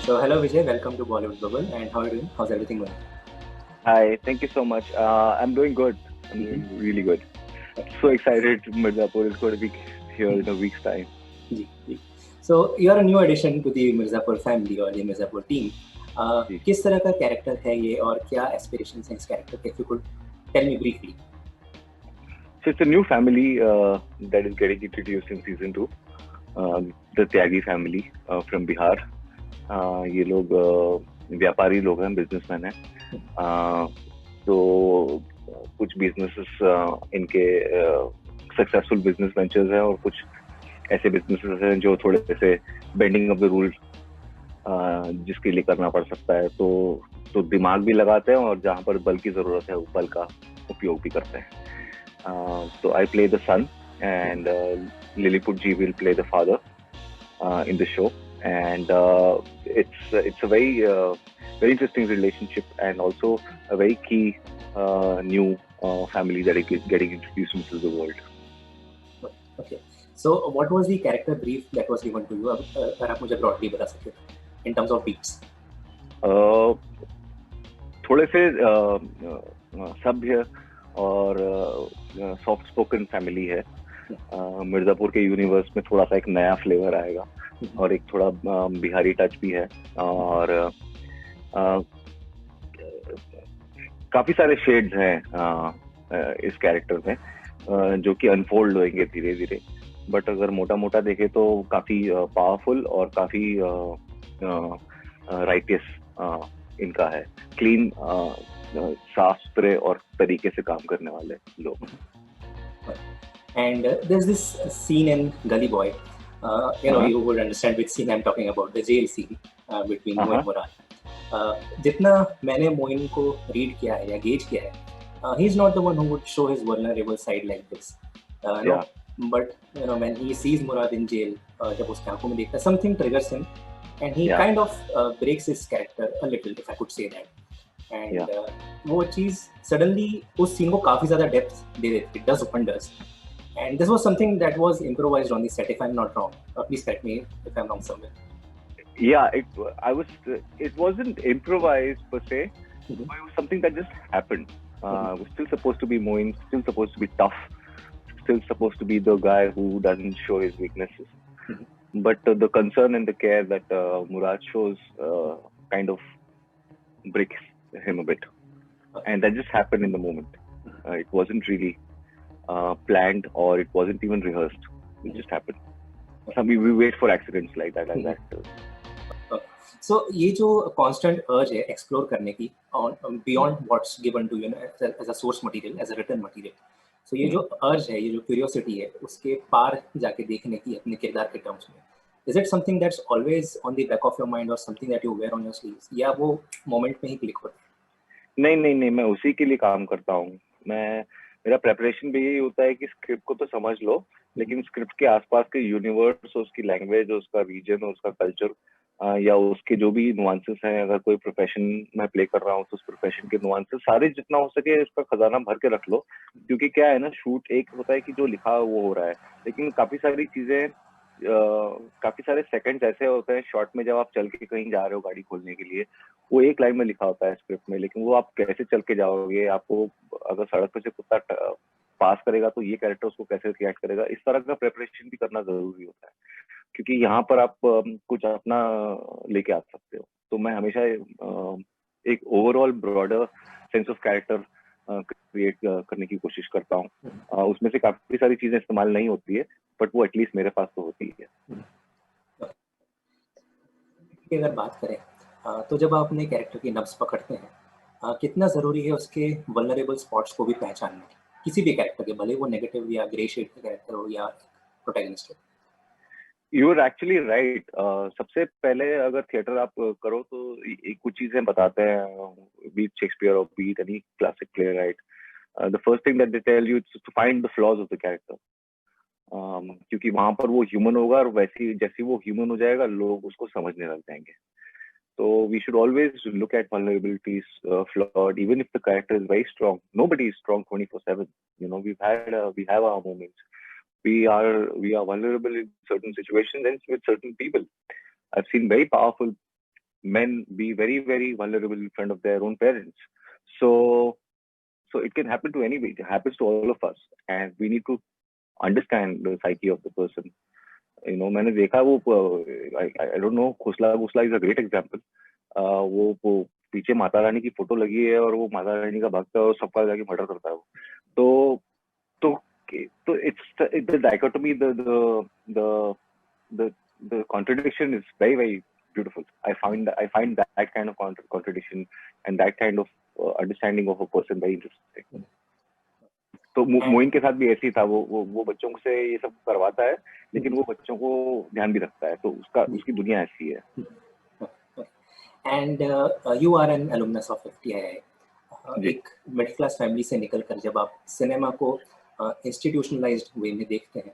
So hello Vijay, welcome to Bollywood Global. And how are you doing? How's everything going? Hi, thank you so much. I'm doing good. I'm Mhm. doing really good. Okay. So excited. Mirzapur is going to be here in a week's time. Ji, ji. So you are a new addition to the Mirzapur family or the Mirzapur team. Ji. किस तरह का character है ये और क्या aspirations हैं इस character के? If you could tell me briefly. So it's a new family that is getting introduced in season 2. The Tyagi family from Bihar. ये लोग व्यापारी लोग हैं, बिजनेसमैन हैं. तो कुछ बिजनेसेस इनके सक्सेसफुल बिजनेस वेंचर्स हैं और कुछ ऐसे बिजनेसेस हैं जो थोड़े से बेंडिंग ऑफ द रूल जिसके लिए करना पड़ सकता है. तो दिमाग भी लगाते हैं और जहाँ पर बल की जरूरत है वो बल का उपयोग भी करते हैं. So I play the son and Lilliput ji will play the father in the show, and it's a very interesting relationship and also a very key new family that is getting introduced into the world. Okay. So what was the character brief that was given to you? अगर आप मुझे broadly बता सकते हो in terms of beats. थोड़े से सभ्य और सॉफ्ट स्पोकन फैमिली है. मिर्जापुर के यूनिवर्स में थोड़ा सा एक नया फ्लेवर आएगा और एक थोड़ा बिहारी टच भी है और काफी सारे शेड्स हैं इस कैरेक्टर में जो कि अनफोल्ड होंगे धीरे धीरे. बट अगर मोटा मोटा देखे तो काफी पावरफुल और काफी राइटियस इनका है. क्लीन, साफ सुथरे और तरीके से काम करने वाले लोग. And there's this scene in Gully Boy. You would understand which scene I'm talking about, the jail scene between Moin Murad. जितना मैंने मोइन को रीड किया है या गेज किया है, he is not the one who would show his vulnerable side like this. No, but when he sees Murad in jail, जब उसके आंखों में देखता है, something triggers him, and he kind of breaks his character a little, if I could say that. And वो चीज suddenly उस scene को काफी ज्यादा डेप्थ दे देती, it does wonders. And this was something that was improvised on the set, if I'm not wrong. Please correct me if I'm wrong somewhere. Yeah, it wasn't improvised per se. It was something that just happened. It was still supposed to be Moin, still supposed to be tough, still supposed to be the guy who doesn't show his weaknesses. But the concern and the care that Murad shows kind of breaks him a bit. And that just happened in the moment. It wasn't really planned or it wasn't even rehearsed. It just happened. We wait for accidents like that as actors. So ये जो constant urge है explore करने की beyond what's given to you as a source material, as a written material. So ये जो urge है, ये जो curiosity है, उसके पार जाके देखने की अपने किरदार के terms में. Is it something that's always on the back of your mind or something that you wear on your sleeves? या वो moment में ही click होता है? नहीं, मैं उसी के लिए काम करता हूँ. मेरा प्रेपरेशन भी यही होता है कि स्क्रिप्ट को तो समझ लो, लेकिन स्क्रिप्ट के आसपास के यूनिवर्स, उसकी लैंग्वेज, उसका रीजन, उसका कल्चर या उसके जो भी नुआंसेस हैं, अगर कोई प्रोफेशन मैं प्ले कर रहा हूँ तो उस प्रोफेशन के नुआंसेस सारे जितना हो सके इसका खजाना भर के रख लो. क्योंकि क्या है ना, शूट एक होता है कि जो लिखा वो हो रहा है, लेकिन काफी सारी चीजें, काफी सारे सेकंड्स ऐसे होते हैं शॉर्ट में जब आप चल के कहीं जा रहे हो गाड़ी खोलने के लिए, वो एक लाइन में लिखा होता है स्क्रिप्ट में, लेकिन वो आप कैसे चल के जाओगे, आपको अगर सड़क पे से कुत्ता पास करेगा तो ये कैरेक्टर उसको कैसे रिएक्ट करेगा, इस तरह का प्रेपरेशन भी करना जरूरी होता है. क्योंकि यहाँ पर आप कुछ अपना लेके आ सकते हो. तो मैं हमेशा एक overall broader sense of character create करने की कोशिश करता हूँ. उसमें से काफी सारी चीजें इस्तेमाल नहीं होती है, बट वो एटलीस्ट मेरे पास तो होती है. अगर बात करें तो जब आप अपने कैरेक्टर की नब्ज पकड़ते हैं, कितना जरूरी है उसके वल्नरेबल स्पॉट्स को भी पहचानना, किसी भी कैरेक्टर के, भले वो नेगेटिव या ग्रे शेड का कैरेक्टर हो या प्रोटैगनिस्ट हो? You are actually right. सबसे पहले अगर थिएटर आप करो तो कुछ चीजें बताते हैं, बीट शेक्सपियर और beat any classic play right. The first thing that they tell you to find the flaws of the character. क्योंकि वहां पर वो ह्यूमन होगा और जैसे वो ह्यूमन हो जाएगा लोग उसको समझने लग जाएंगे. So we should always look at vulnerabilities flawed, even if the character is very strong. Nobody is strong 24/7. We have our moments. We are vulnerable in certain situations and with certain people. I've seen very powerful men be very, very vulnerable in front of their own parents. So it can happen to anybody. It happens to all of us, and we need to understand the psyche of the person. मैंने देखा वो I don't know, खुसला is a great example. वो पीछे माता रानी की photo लगी है और वो माता रानी का भक्त है और सबका जाके मर्डर करता है वो. तो it's the dichotomy, the contradiction is very, very beautiful. I find that kind of contradiction and that kind of understanding of a person very interesting. तो मोइन के साथ भी ऐसी था. वो बच्चों से ये सब करवाता है, लेकिन वो बच्चों को ध्यान भी रखता है. तो उसकी दुनिया ऐसी है. And you are an alumnus of FTII. एक मिडिल क्लास फैमिली से निकलकर जब आप सिनेमा को इंस्टीट्यूशनलाइज्ड वे में देखते हैं,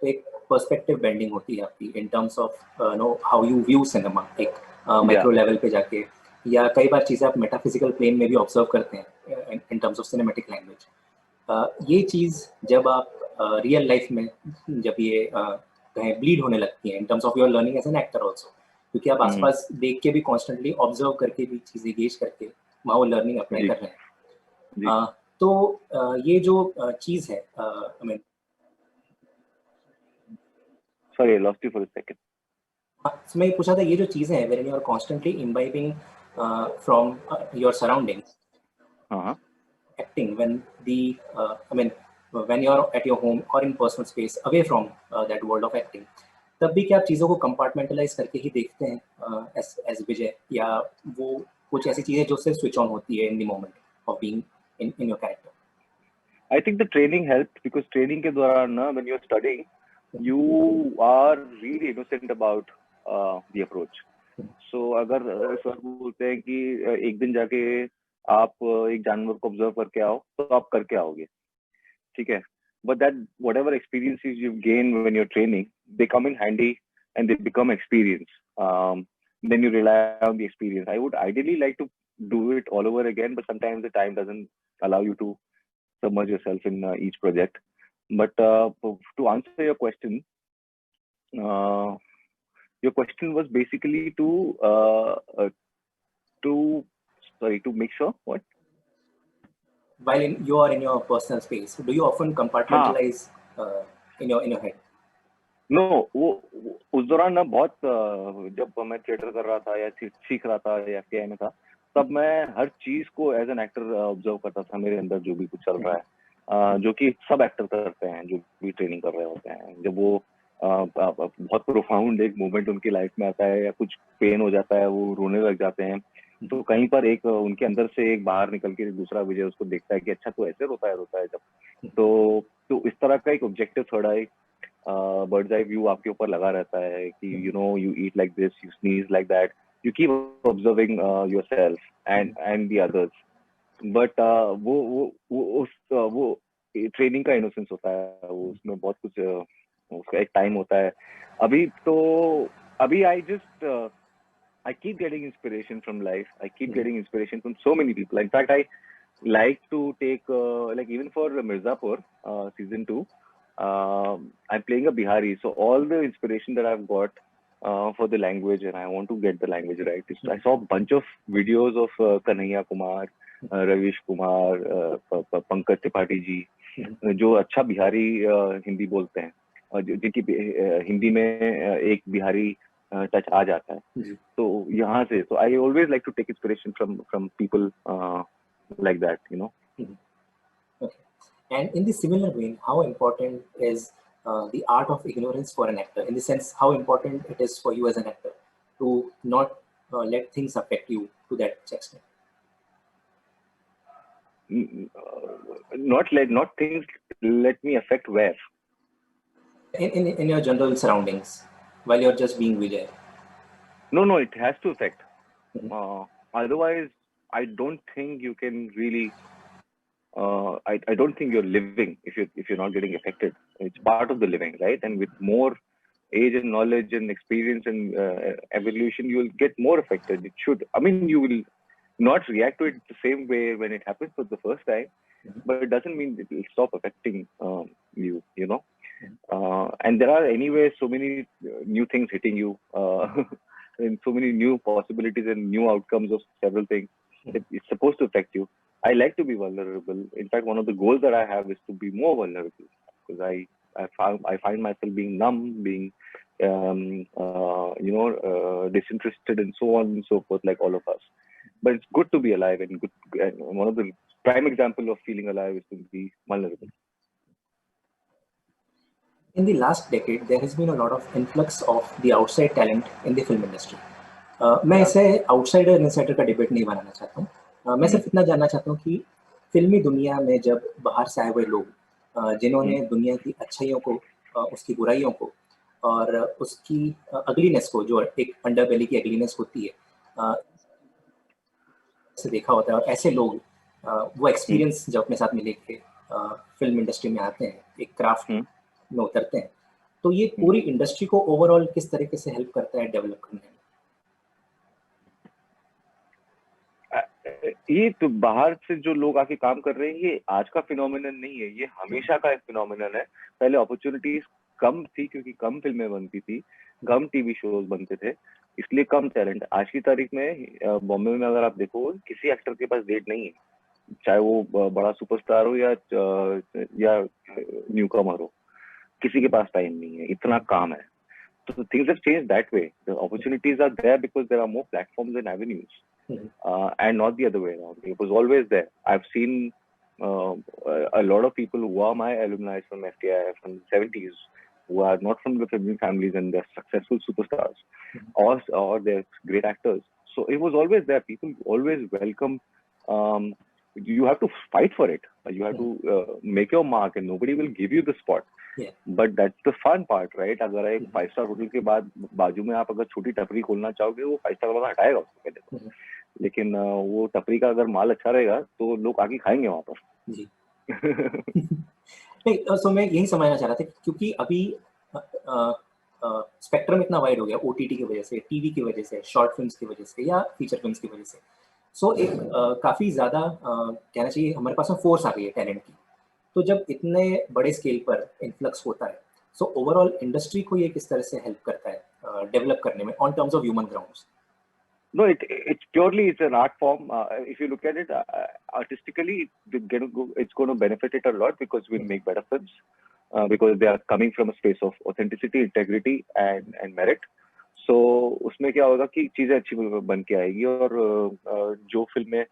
तो एक पर्सपेक्टिव बेंडिंग होती है आपकी इन terms of how you view cinema, एक माइक्रो लेवल पे जाके, या कई बार चीज़ें आप मेटाफिजिकल प्लेन में भी ऑब्जर्व करते हैं इन टर्म्स ऑफ सिनेमेटिक लैंग्वेज. ये चीज़ जब आप रियल लाइफ में जब ये कहें ब्लीड होने लगती है in terms of your learning as an actor also, क्योंकि आप आसपास देख के भी कॉन्स्टेंटली ऑब्जर्व करके भी चीज़ें गेज करके वहाँ वो लर्निंग अप्लाई कर रहे हैं. तो ये जो चीज़ है, I mean, sorry I lost you for a second. मैं ये पूछा था, ये जो चीज़ें हैं when you are constantly imbibing from your surroundings, acting, when when you're at your home or in personal space away from that world of acting, तब भी क्या आप चीज़ों को कंपार्टमेंटलाइज करके ही देखते हैं एज विजय, या वो कुछ ऐसी चीज़ें जो सिर्फ स्विच ऑन होती है in the moment of being in your character? I think the training helped, because training के दौरान ना, when you're studying, you are really innocent about the approach. So अगर सर बोलते हैं कि एक दिन जाके आप एक जानवर को ऑब्जर्व करके आओ, तो आप करके आओगे, ठीक है. But that whatever experiences you've gained when you're training, they come in handy and they become experience. Then you rely on the experience. I would ideally like to do it all over again, but sometimes the time doesn't allow you to submerge yourself in each project. But to answer your question was basically to make sure what? While you are in your personal space, do you often compartmentalize in your head? No, वो उस दौरान ना बहुत, जब मैं theatre कर रहा था या सीख रहा था या FTI में था, तब मैं हर चीज को एज एन एक्टर ऑब्जर्व करता था. मेरे अंदर जो भी कुछ चल रहा है, जो कि सब एक्टर करते हैं जो भी ट्रेनिंग कर रहे होते हैं. जब वो बहुत प्रोफाउंड एक मोमेंट उनकी लाइफ में आता है या कुछ पेन हो जाता है, वो रोने लग जाते हैं, तो कहीं पर एक उनके अंदर से एक बाहर निकल के दूसरा विजय उसको देखता है कि अच्छा तो ऐसे रोता है जब. तो इस तरह का एक ऑब्जेक्टिव, थर्ड आई बर्ड्स आई व्यू आपके ऊपर लगा रहता है कि you eat like this, you sneeze like that, you keep observing yourself and the others. But वो ट्रेनिंग का इनोसेंस होता है, वो उसमें बहुत कुछ उसका एक टाइम होता है. अभी I keep getting inspiration from life. I keep getting inspiration from so many people. In fact, I like to take like even for Mirzapur season 2, I'm playing a Bihari, so all the inspiration that I've got for the language, and I want to get the language right. I saw a bunch of videos of Kanhaiya Kumar, Ravish Kumar, Pankaj Tripathi ji, जो अच्छा बिहारी हिंदी बोलते हैं, जिनकी हिंदी में एक Bihari touch आ जाता है. तो यहाँ से, so I always like to take inspiration from people like that, you know. Okay. And in the similar vein, how important is the art of ignorance for an actor? In the sense, how important it is for you as an actor to not let things affect you to that extent? Not things let me affect where? In your general surroundings, while you're just being Vijay. No, it has to affect. Otherwise, I don't think you can really. I don't think you're living if you're not getting affected. It's part of the living, right? And with more age and knowledge and experience and evolution, you will get more affected. It should. I mean, you will not react to it the same way when it happens for the first time, but it doesn't mean it will stop affecting you. You know. And there are anyway so many new things hitting you in so many new possibilities and new outcomes of several things. It's supposed to affect you. I like to be vulnerable. In fact, one of the goals that I have is to be more vulnerable, because I find myself being numb, being disinterested, and so on and so forth, like all of us. But it's good to be alive, and good. And one of the prime example of feeling alive is to be vulnerable. In the last decade, there has been a lot of influx of the outside talent in the film industry. मैं इसे outsider insider का debate नहीं बनाना चाहता हूँ. मैं सिर्फ इतना जानना चाहता हूँ कि फिल्मी दुनिया में जब बाहर से आए हुए लोग जिन्होंने दुनिया की अच्छाइयों को, उसकी बुराइयों को और उसकी अगलीनेस को, जो एक अंडरबेली की अगलीनेस होती है, से देखा होता है, और ऐसे लोग वो एक्सपीरियंस जब अपने साथ मिले के फिल्म इंडस्ट्री में आते हैं, एक क्राफ्ट में उतरते हैं, तो ये पूरी इंडस्ट्री को ओवरऑल किस तरीके से हेल्प करता है डेवलप करने में? ये तो बाहर से जो लोग आके काम कर रहे हैं, ये आज का फिनोमिनन नहीं है, ये हमेशा का एक फिनोमिनन है. पहले अपॉर्चुनिटीज कम थी क्योंकि कम फिल्में बनती थी, कम टीवी शोज बनते थे, इसलिए कम टैलेंट. आज की तारीख में बॉम्बे में अगर आप देखो, किसी एक्टर के पास डेट नहीं है, चाहे वो बड़ा सुपरस्टार हो या न्यू कमर हो, किसी के पास टाइम नहीं है, इतना काम है. So things have changed that way. The opportunities are there because there are more platforms and avenues, and not the other way around. It was always there. I've seen a lot of people who are my alumni from FTI from the 70s, who are not from the film families, and they're successful superstars, or they're great actors. So it was always there. People always welcome. You have to fight for it. You have to make your mark, and nobody will give you the spot. Yeah. But that's the fun part, right? अगर एक 5-star hotel के बाद बाजू में आप अगर छोटी टपरी खोलना चाहोगे, वो 5-star वाला हटाएगा उसको पहले तो. लेकिन वो टपरी का अगर माल अच्छा रहेगा तो लोग आके खाएंगे वहां पर. जी. नहीं, तो मैं यही समझना चाह रहा था, क्योंकि अभी स्पेक्ट्रम इतना वाइड हो गया, ओटीटी की वजह से, टीवी की वजह से, शॉर्ट फिल्म्स की वजह से, या फीचर फिल्म्स की वजह से. सो एक काफी ज्यादा कहना चाहिए हमारे पास में फोर्स आ गई है टैलेंट की. तो जब इतने बड़े स्केल पर इन्फ्लक्स होता है, सो ओवरऑल इंडस्ट्री को ये किस तरह से हेल्प करता है डेवलप करने में on terms of human grounds? No, it's purely it's an art form. If you look at it artistically, it's going to benefit it a lot because we'll make better films, because they are coming from a space of authenticity, integrity, and merit. So उसमें क्या होगा कि चीजें अच्छी बन के आएगी, और जो फिल्में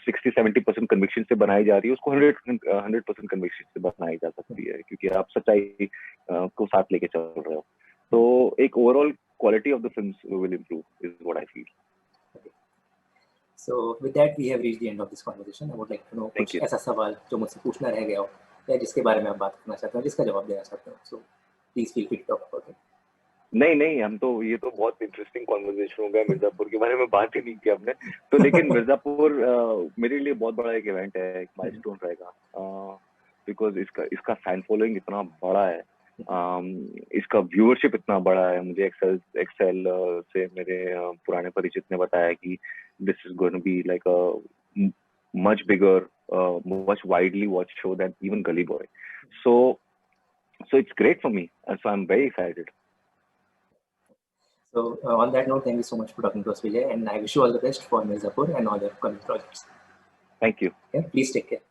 60-70% कन्विक्शन से बनाई जा रही है, उसको 100% कन्विक्शन से बनाई जा सकती है, क्योंकि आप सच्चाई को साथ लेके चल रहे हो. तो एक overall quality of the films will improve, is what I feel. Okay. So with that we have reached the end of this conversation. I would like to know कुछ ऐसा सवाल जो मुझसे पूछना रह गया हो, या जिसके बारे में आप बात करना चाहते हो, जिसका जवाब देना चाहते हो. So please feel free to talk about it. नहीं, हम तो ये तो बहुत इंटरेस्टिंग कॉन्वर्सेशन हो गया. मिर्जापुर के बारे में बात ही नहीं की हमने तो, लेकिन मिर्जापुर मेरे लिए बहुत बड़ा एक इवेंट है, एक माइलस्टोन रहेगा, बिकॉज इसका फैन फॉलोइंग इतना बड़ा है, इसका व्यूअरशिप इतना बड़ा है. मुझे एक्सेल से मेरे पुराने परिचित ने बताया कि this is going to be like a much bigger, much widely watched show than even Gully Boy. So it's great for me, and so I'm very excited. So on that note, thank you so much for talking to us, Vijay, and I wish you all the best for Mirzapur and all your coming projects. Thank you. Yeah, please take care.